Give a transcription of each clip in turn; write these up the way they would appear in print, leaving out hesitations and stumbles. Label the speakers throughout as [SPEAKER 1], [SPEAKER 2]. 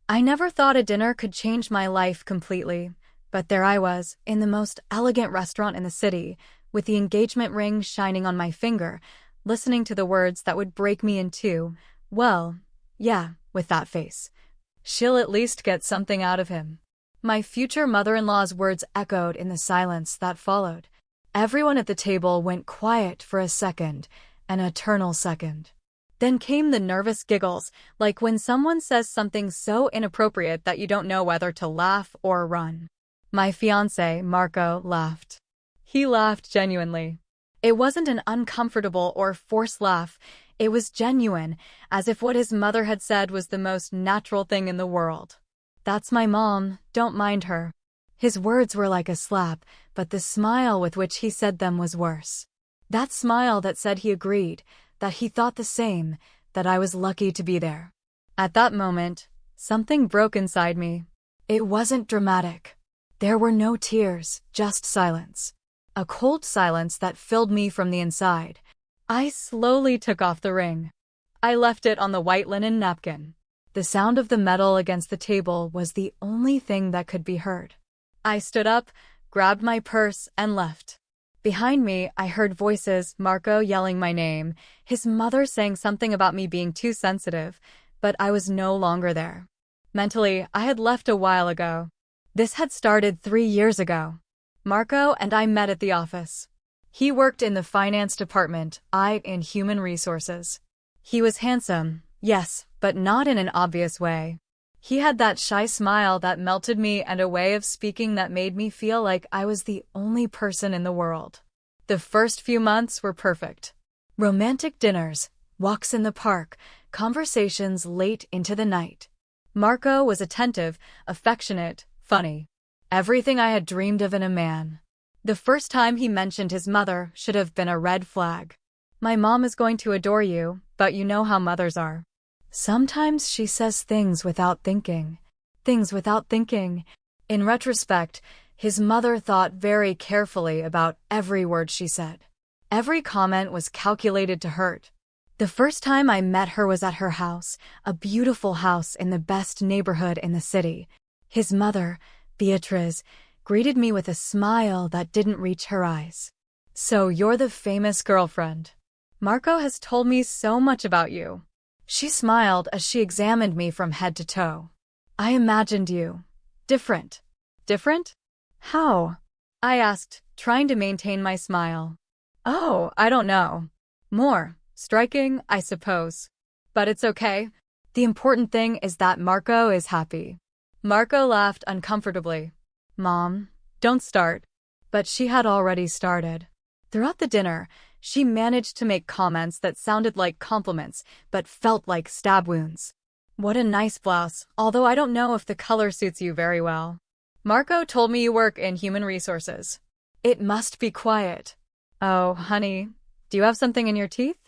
[SPEAKER 1] I never thought a dinner could change my life completely, but there I was, in the most elegant restaurant in the city, with the engagement ring shining on my finger, listening to the words that would break me in two. Well, yeah, with that face. She'll at least get something out of him. My future mother-in-law's words echoed in the silence that followed. Everyone at the table went quiet for a second, an eternal second. Then came the nervous giggles, like when someone says something so inappropriate that you don't know whether to laugh or run. My fiancé, Marco, laughed. He laughed genuinely. It wasn't an uncomfortable or forced laugh. It was genuine, as if what his mother had said was the most natural thing in the world. "That's my mom, don't mind her." His words were like a slap, but the smile with which he said them was worse. That smile that said he agreed, that he thought the same, that I was lucky to be there. At that moment, something broke inside me. It wasn't dramatic. There were no tears, just silence. A cold silence that filled me from the inside. I slowly took off the ring. I left it on the white linen napkin. The sound of the metal against the table was the only thing that could be heard. I stood up, grabbed my purse, and left. Behind me, I heard voices, Marco yelling my name, his mother saying something about me being too sensitive, but I was no longer there. Mentally, I had left a while ago. This had started 3 years ago. Marco and I met at the office. He worked in the finance department, I in human resources. He was handsome, yes, but not in an obvious way. He had that shy smile that melted me and a way of speaking that made me feel like I was the only person in the world. The first few months were perfect. Romantic dinners, walks in the park, conversations late into the night. Marco was attentive, affectionate, funny. Everything I had dreamed of in a man. The first time he mentioned his mother should have been a red flag. "My mom is going to adore you, but you know how mothers are. Sometimes she says things without thinking." Things without thinking. In retrospect, his mother thought very carefully about every word she said. Every comment was calculated to hurt. The first time I met her was at her house, a beautiful house in the best neighborhood in the city. His mother, Beatriz, greeted me with a smile that didn't reach her eyes. "So you're the famous girlfriend. Marco has told me so much about you." She smiled as she examined me from head to toe. "I imagined you different." "Different? How?" I asked, trying to maintain my smile. "Oh, I don't know. More striking, I suppose. But it's okay. The important thing is that Marco is happy." Marco laughed uncomfortably. "Mom, don't start." But she had already started. Throughout the dinner, she managed to make comments that sounded like compliments, but felt like stab wounds. "What a nice blouse, although I don't know if the color suits you very well. Marco told me you work in human resources. It must be quiet." "Oh, honey, do you have something in your teeth?"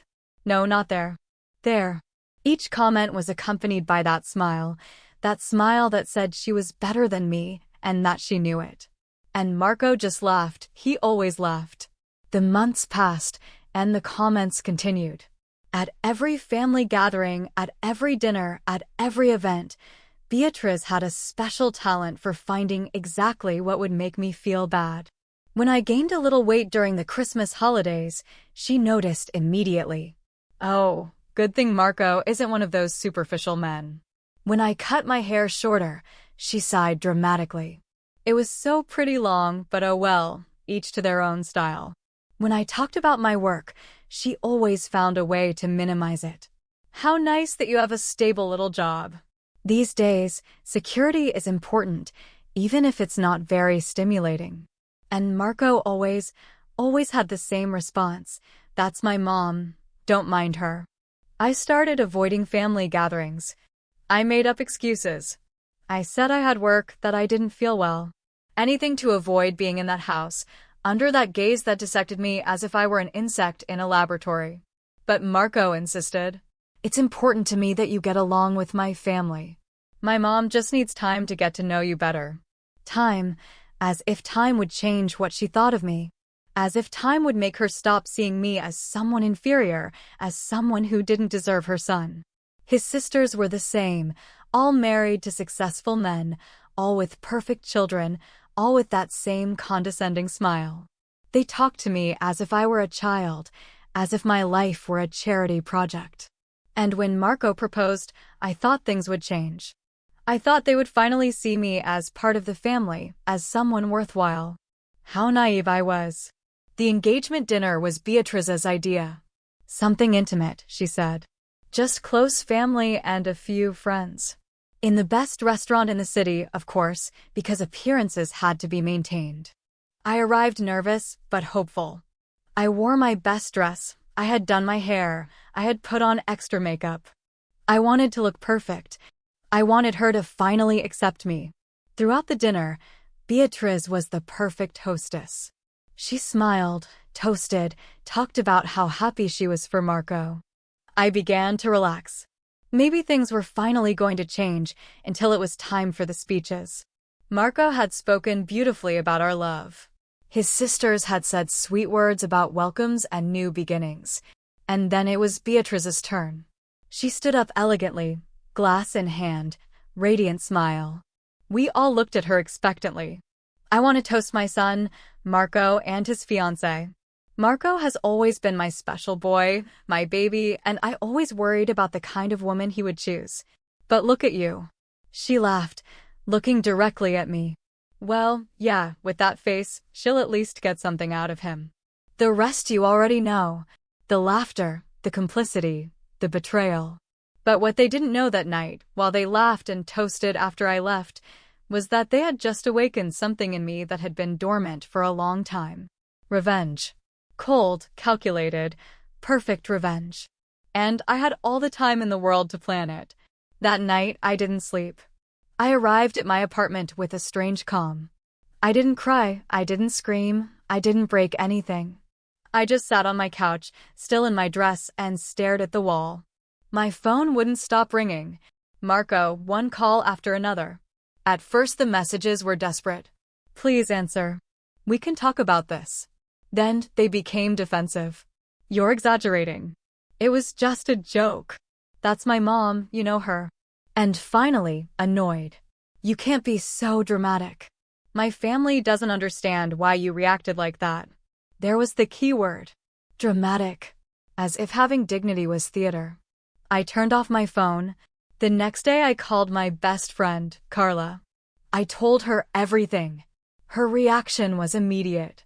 [SPEAKER 1] "No, not there." "There." Each comment was accompanied by that smile that said she was better than me and that she knew it. And Marco just laughed. He always laughed. The months passed, and the comments continued. At every family gathering, at every dinner, at every event, Beatriz had a special talent for finding exactly what would make me feel bad. When I gained a little weight during the Christmas holidays, she noticed immediately. Oh, good thing Marco isn't one of those superficial men. When I cut my hair shorter, she sighed dramatically. It was so pretty long, but oh well, each to their own style. When I talked about my work, she always found a way to minimize it. "How nice that you have a stable little job." These days, security is important, even if it's not very stimulating. And Marco always had the same response. "That's my mom. Don't mind her." I started avoiding family gatherings. I made up excuses. I said I had work, that I didn't feel well. Anything to avoid being in that house, under that gaze that dissected me as if I were an insect in a laboratory. But Marco insisted. "It's important to me that you get along with my family. My mom just needs time to get to know you better." Time, as if time would change what she thought of me. As if time would make her stop seeing me as someone inferior, as someone who didn't deserve her son. His sisters were the same, all married to successful men, all with perfect children, all with that same condescending smile. They talked to me as if I were a child, as if my life were a charity project. And when Marco proposed, I thought things would change. I thought they would finally see me as part of the family, as someone worthwhile. How naive I was. The engagement dinner was Beatrice's idea. Something intimate, she said. Just close family and a few friends. In the best restaurant in the city, of course, because appearances had to be maintained. I arrived nervous, but hopeful. I wore my best dress. I had done my hair. I had put on extra makeup. I wanted to look perfect. I wanted her to finally accept me. Throughout the dinner, Beatrice was the perfect hostess. She smiled, toasted, talked about how happy she was for Marco. I began to relax. Maybe things were finally going to change until it was time for the speeches. Marco had spoken beautifully about our love. His sisters had said sweet words about welcomes and new beginnings. And then it was Beatrice's turn. She stood up elegantly, glass in hand, radiant smile. We all looked at her expectantly. I want to toast my son, Marco, and his fiancée. Marco has always been my special boy, my baby, and I always worried about the kind of woman he would choose. But look at you. She laughed, looking directly at me. Well, yeah, with that face, she'll at least get something out of him. The rest you already know. The laughter, the complicity, the betrayal. But what they didn't know that night, while they laughed and toasted after I left, was that they had just awakened something in me that had been dormant for a long time. Revenge. Cold, calculated, perfect revenge. And I had all the time in the world to plan it. That night, I didn't sleep. I arrived at my apartment with a strange calm. I didn't cry, I didn't scream, I didn't break anything. I just sat on my couch, still in my dress, and stared at the wall. My phone wouldn't stop ringing. Marco, one call after another. At first the messages were desperate. Please answer. We can talk about this. Then they became defensive. You're exaggerating. It was just a joke. That's my mom, you know her. And finally, annoyed. You can't be so dramatic. My family doesn't understand why you reacted like that. There was the key word. Dramatic. As if having dignity was theater. I turned off my phone. The next day I called my best friend, Carla. I told her everything. Her reaction was immediate.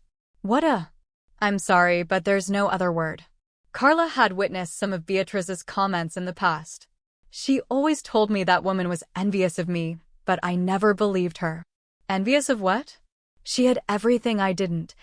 [SPEAKER 1] I'm sorry, but there's no other word. Carla had witnessed some of Beatrice's comments in the past. She always told me that woman was envious of me, but I never believed her. Envious of what? She had everything I didn't.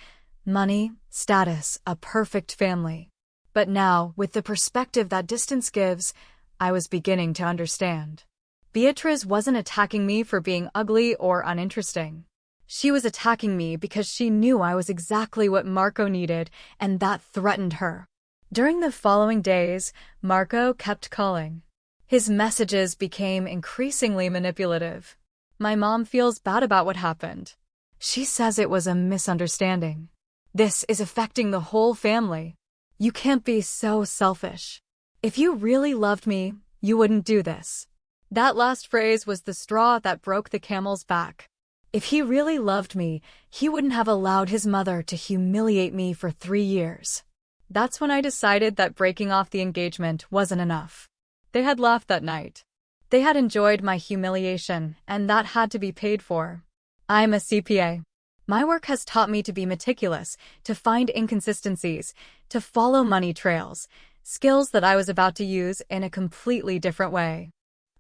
[SPEAKER 1] Money, status, a perfect family. But now, with the perspective that distance gives, I was beginning to understand. Beatrice wasn't attacking me for being ugly or uninteresting. She was attacking me because she knew I was exactly what Marco needed, and that threatened her. During the following days, Marco kept calling. His messages became increasingly manipulative. My mom feels bad about what happened. She says it was a misunderstanding. This is affecting the whole family. You can't be so selfish. If you really loved me, you wouldn't do this. That last phrase was the straw that broke the camel's back. If he really loved me, he wouldn't have allowed his mother to humiliate me for 3 years. That's when I decided that breaking off the engagement wasn't enough. They had laughed that night. They had enjoyed my humiliation, and that had to be paid for. I'm a CPA. My work has taught me to be meticulous, to find inconsistencies, to follow money trails, skills that I was about to use in a completely different way.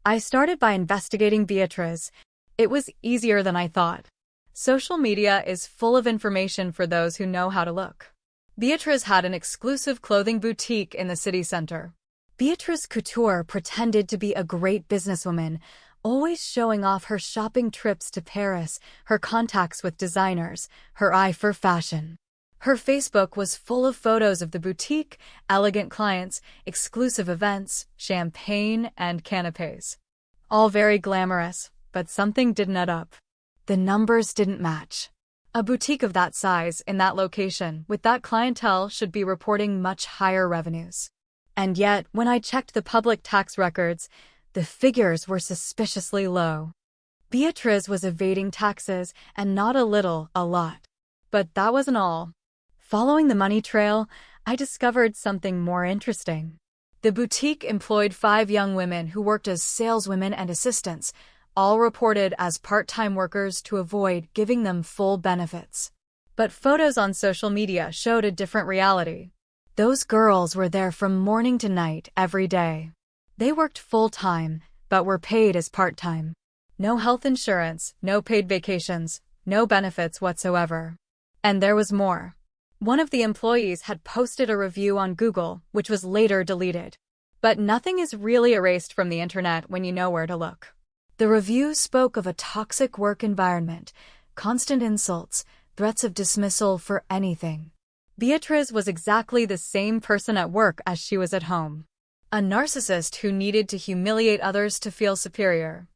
[SPEAKER 1] I started by investigating Beatrice. It was easier than I thought. Social media is full of information for those who know how to look. Beatrice had an exclusive clothing boutique in the city center. Beatrice Couture pretended to be a great businesswoman, always showing off her shopping trips to Paris, her contacts with designers, her eye for fashion. Her Facebook was full of photos of the boutique, elegant clients, exclusive events, champagne, and canapés. All very glamorous, but something didn't add up. The numbers didn't match. A boutique of that size, in that location, with that clientele should be reporting much higher revenues. And yet, when I checked the public tax records, the figures were suspiciously low. Beatriz was evading taxes, and not a little, a lot. But that wasn't all. Following the money trail, I discovered something more interesting. The boutique employed 5 young women who worked as saleswomen and assistants, all reported as part-time workers to avoid giving them full benefits. But photos on social media showed a different reality. Those girls were there from morning to night every day. They worked full-time, but were paid as part-time. No health insurance, no paid vacations, no benefits whatsoever. And there was more. One of the employees had posted a review on Google, which was later deleted. But nothing is really erased from the internet when you know where to look. The review spoke of a toxic work environment, constant insults, threats of dismissal for anything. Beatriz was exactly the same person at work as she was at home. A narcissist who needed to humiliate others to feel superior.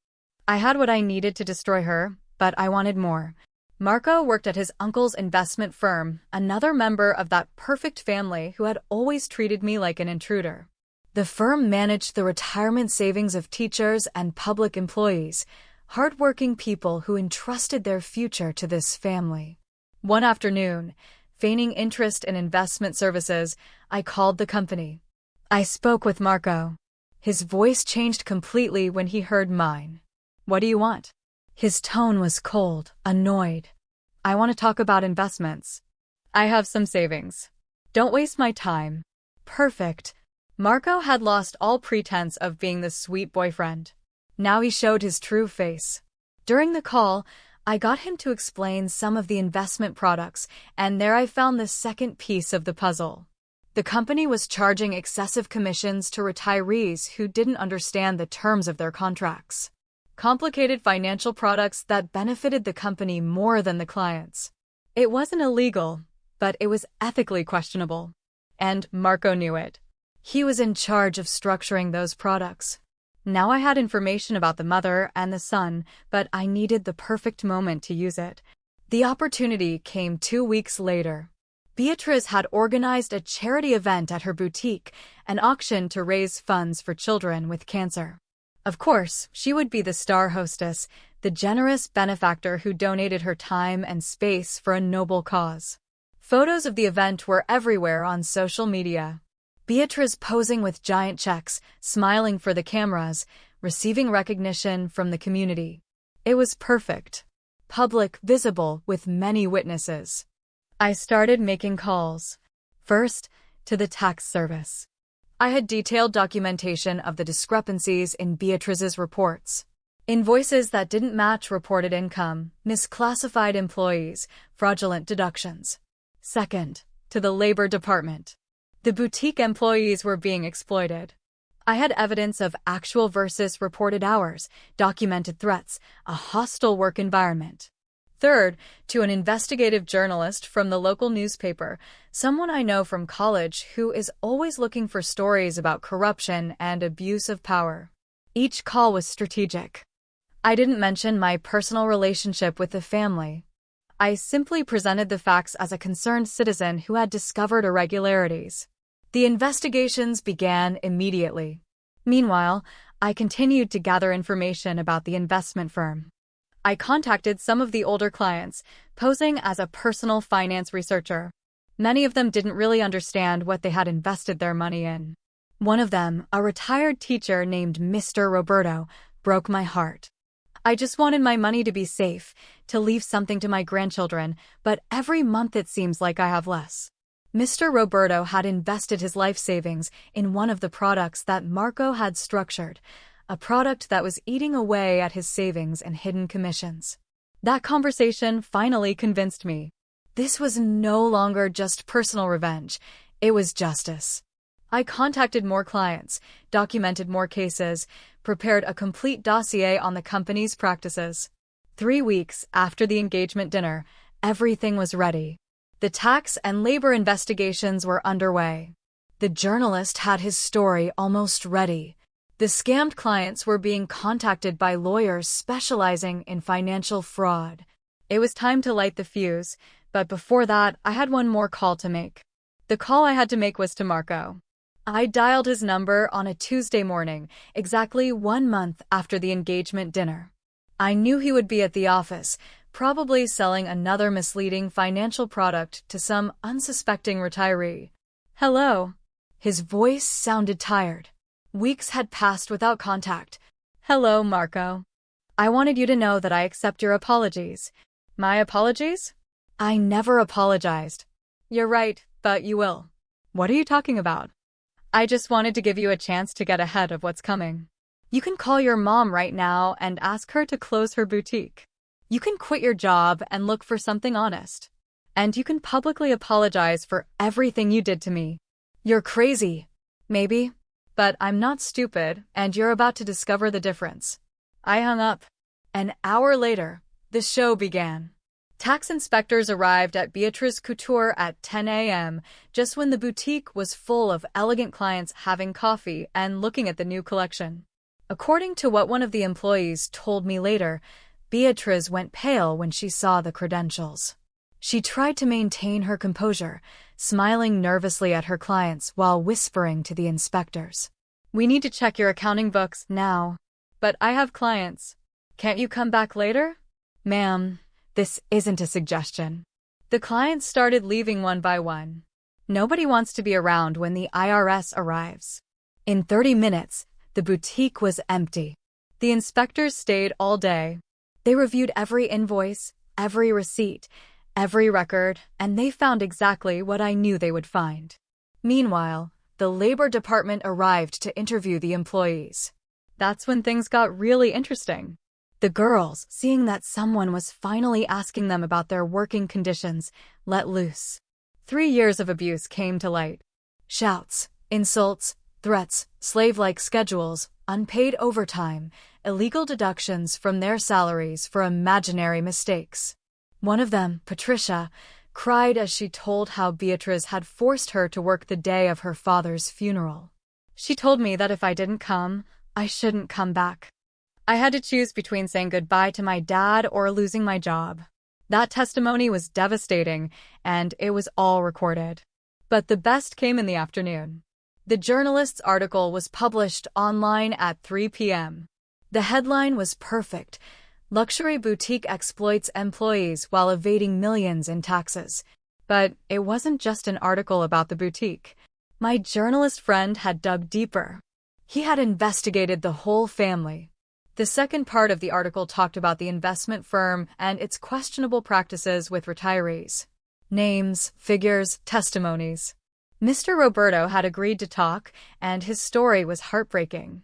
[SPEAKER 1] I had what I needed to destroy her, but I wanted more. Marco worked at his uncle's investment firm, another member of that perfect family who had always treated me like an intruder. The firm managed the retirement savings of teachers and public employees, hardworking people who entrusted their future to this family. One afternoon, feigning interest in investment services, I called the company. I spoke with Marco. His voice changed completely when he heard mine. "What do you want?" His tone was cold, annoyed. "I want to talk about investments. I have some savings. Don't waste my time." Perfect. Marco had lost all pretense of being the sweet boyfriend. Now he showed his true face. During the call, I got him to explain some of the investment products, and there I found the second piece of the puzzle. The company was charging excessive commissions to retirees who didn't understand the terms of their contracts. Complicated financial products that benefited the company more than the clients. It wasn't illegal, but it was ethically questionable. And Marco knew it. He was in charge of structuring those products. Now I had information about the mother and the son, but I needed the perfect moment to use it. The opportunity came 2 weeks later. Beatriz had organized a charity event at her boutique, an auction to raise funds for children with cancer. Of course, she would be the star hostess, the generous benefactor who donated her time and space for a noble cause. Photos of the event were everywhere on social media. Beatriz posing with giant checks, smiling for the cameras, receiving recognition from the community. It was perfect. Public, visible, with many witnesses. I started making calls. First, to the tax service. I had detailed documentation of the discrepancies in Beatriz's reports. Invoices that didn't match reported income, misclassified employees, fraudulent deductions. Second, to the Labor Department. The boutique employees were being exploited. I had evidence of actual versus reported hours, documented threats, a hostile work environment. Third, to an investigative journalist from the local newspaper, someone I know from college who is always looking for stories about corruption and abuse of power. Each call was strategic. I didn't mention my personal relationship with the family. I simply presented the facts as a concerned citizen who had discovered irregularities. The investigations began immediately. Meanwhile, I continued to gather information about the investment firm. I contacted some of the older clients, posing as a personal finance researcher. Many of them didn't really understand what they had invested their money in. One of them, a retired teacher named Mr. Roberto, broke my heart. I just wanted my money to be safe, to leave something to my grandchildren, but every month it seems like I have less. Mr. Roberto had invested his life savings in one of the products that Marco had structured, a product that was eating away at his savings and hidden commissions. That conversation finally convinced me. This was no longer just personal revenge, it was justice. I contacted more clients, documented more cases, prepared a complete dossier on the company's practices. 3 weeks after the engagement dinner, everything was ready. The tax and labor investigations were underway. The journalist had his story almost ready. The scammed clients were being contacted by lawyers specializing in financial fraud. It was time to light the fuse, but before that, I had one more call to make. The call I had to make was to Marco. I dialed his number on a Tuesday morning, exactly 1 month after the engagement dinner. I knew he would be at the office, probably selling another misleading financial product to some unsuspecting retiree. Hello. His voice sounded tired. Weeks had passed without contact. Hello, Marco. I wanted you to know that I accept your apologies. My apologies? I never apologized. You're right, but you will. What are you talking about? I just wanted to give you a chance to get ahead of what's coming. You can call your mom right now and ask her to close her boutique. You can quit your job and look for something honest. And you can publicly apologize for everything you did to me. You're crazy. Maybe. But I'm not stupid, and you're about to discover the difference. I hung up. An hour later, the show began. Tax inspectors arrived at Beatrice Couture at 10 a.m., just when the boutique was full of elegant clients having coffee and looking at the new collection. According to what one of the employees told me later, Beatrice went pale when she saw the credentials. She tried to maintain her composure, smiling nervously at her clients while whispering to the inspectors. We need to check your accounting books now. But I have clients. Can't you come back later? Ma'am, this isn't a suggestion. The clients started leaving one by one. Nobody wants to be around when the IRS arrives. In 30 minutes, the boutique was empty. The inspectors stayed all day. They reviewed every invoice, every receipt, every record, and they found exactly what I knew they would find. Meanwhile, the Labor Department arrived to interview the employees. That's when things got really interesting. The girls, seeing that someone was finally asking them about their working conditions, let loose. 3 years of abuse came to light. Shouts, insults, threats, slave-like schedules, unpaid overtime, illegal deductions from their salaries for imaginary mistakes. One of them, Patricia, cried as she told how Beatrice had forced her to work the day of her father's funeral. She told me that if I didn't come, I shouldn't come back. I had to choose between saying goodbye to my dad or losing my job. That testimony was devastating, and it was all recorded. But the best came in the afternoon. The journalist's article was published online at 3 p.m. The headline was perfect. Luxury boutique exploits employees while evading millions in taxes. But it wasn't just an article about the boutique. My journalist friend had dug deeper. He had investigated the whole family. The second part of the article talked about the investment firm and its questionable practices with retirees. Names, figures, testimonies. Mr. Roberto had agreed to talk, and his story was heartbreaking.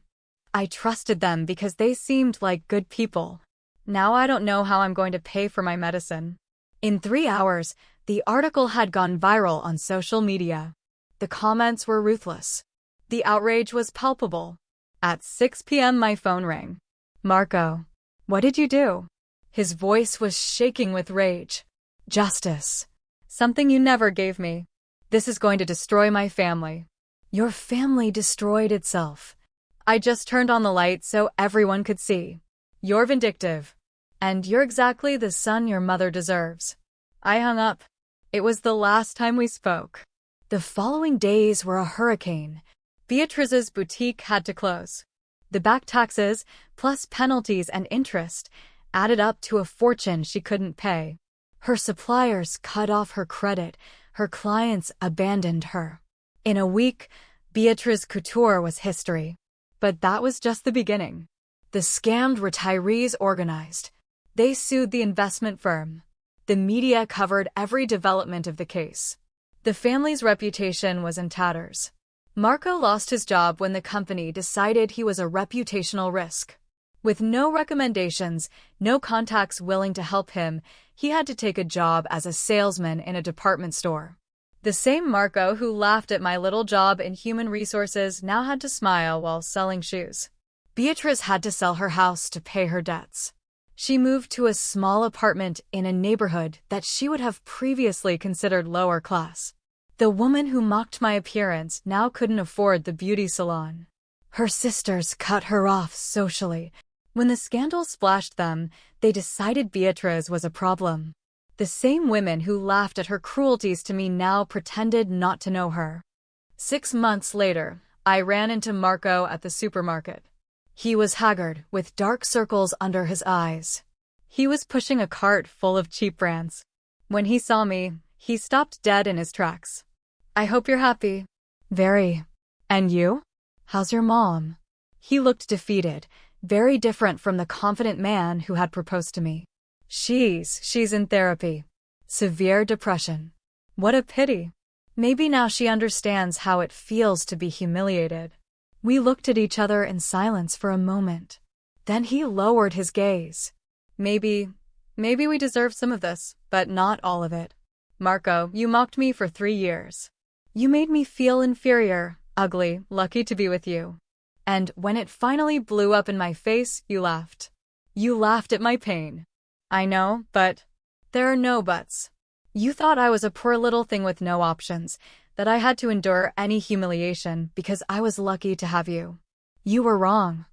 [SPEAKER 1] I trusted them because they seemed like good people. Now I don't know how I'm going to pay for my medicine. In 3 hours, the article had gone viral on social media. The comments were ruthless. The outrage was palpable. At 6 p.m. my phone rang. Marco, what did you do? His voice was shaking with rage. Justice. Something you never gave me. This is going to destroy my family. Your family destroyed itself. I just turned on the light so everyone could see. You're vindictive. And you're exactly the son your mother deserves. I hung up. It was the last time we spoke. The following days were a hurricane. Beatrice's boutique had to close. The back taxes, plus penalties and interest, added up to a fortune she couldn't pay. Her suppliers cut off her credit. Her clients abandoned her. In a week, Beatrice Couture was history. But that was just the beginning. The scammed retirees organized. They sued the investment firm. The media covered every development of the case. The family's reputation was in tatters. Marco lost his job when the company decided he was a reputational risk. With no recommendations, no contacts willing to help him, he had to take a job as a salesman in a department store. The same Marco who laughed at my little job in human resources now had to smile while selling shoes. Beatrice had to sell her house to pay her debts. She moved to a small apartment in a neighborhood that she would have previously considered lower class. The woman who mocked my appearance now couldn't afford the beauty salon. Her sisters cut her off socially. When the scandal splashed them, they decided Beatrice was a problem. The same women who laughed at her cruelties to me now pretended not to know her. 6 months later, I ran into Marco at the supermarket. He was haggard, with dark circles under his eyes. He was pushing a cart full of cheap brands. When he saw me, he stopped dead in his tracks. "I hope you're happy." "Very. And you? How's your mom?" He looked defeated, very different from the confident man who had proposed to me. She's in therapy. Severe depression. What a pity. Maybe now she understands how it feels to be humiliated. We looked at each other in silence for a moment. Then he lowered his gaze. Maybe we deserve some of this, but not all of it. Marco, you mocked me for 3 years. You made me feel inferior, ugly, lucky to be with you. And when it finally blew up in my face, you laughed. You laughed at my pain. I know, but there are no buts. You thought I was a poor little thing with no options, that I had to endure any humiliation because I was lucky to have you. You were wrong.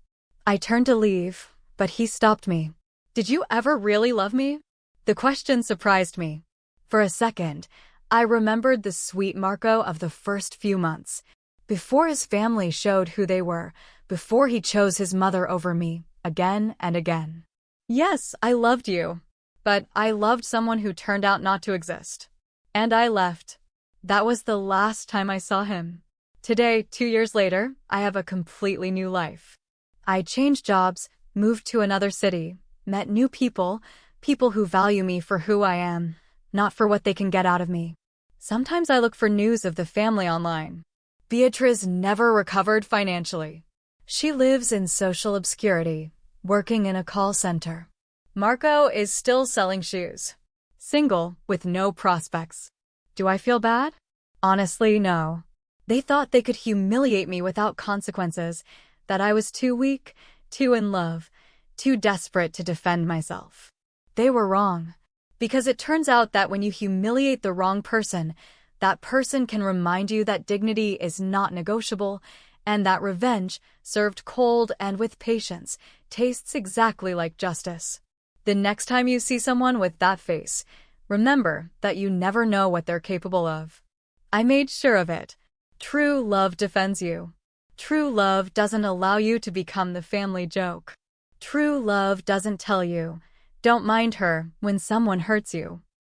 [SPEAKER 1] I turned to leave, but he stopped me. Did you ever really love me? The question surprised me. For a second, I remembered the sweet Marco of the first few months, before his family showed who they were, before he chose his mother over me, again and again. Yes, I loved you. But I loved someone who turned out not to exist. And I left. That was the last time I saw him. Today, 2 years later, I have a completely new life. I changed jobs, moved to another city, met new people, people who value me for who I am, not for what they can get out of me. Sometimes I look for news of the family online. Beatriz never recovered financially. She lives in social obscurity, working in a call center. Marco is still selling shoes. Single, with no prospects. Do I feel bad? Honestly, no. They thought they could humiliate me without consequences, that I was too weak, too in love, too desperate to defend myself. They were wrong. Because it turns out that when you humiliate the wrong person, that person can remind you that dignity is not negotiable, and that revenge, served cold and with patience, tastes exactly like justice. The next time you see someone with that face, remember that you never know what they're capable of. I made sure of it. True love defends you. True love doesn't allow you to become the family joke. True love doesn't tell you, "Don't mind her," when someone hurts you.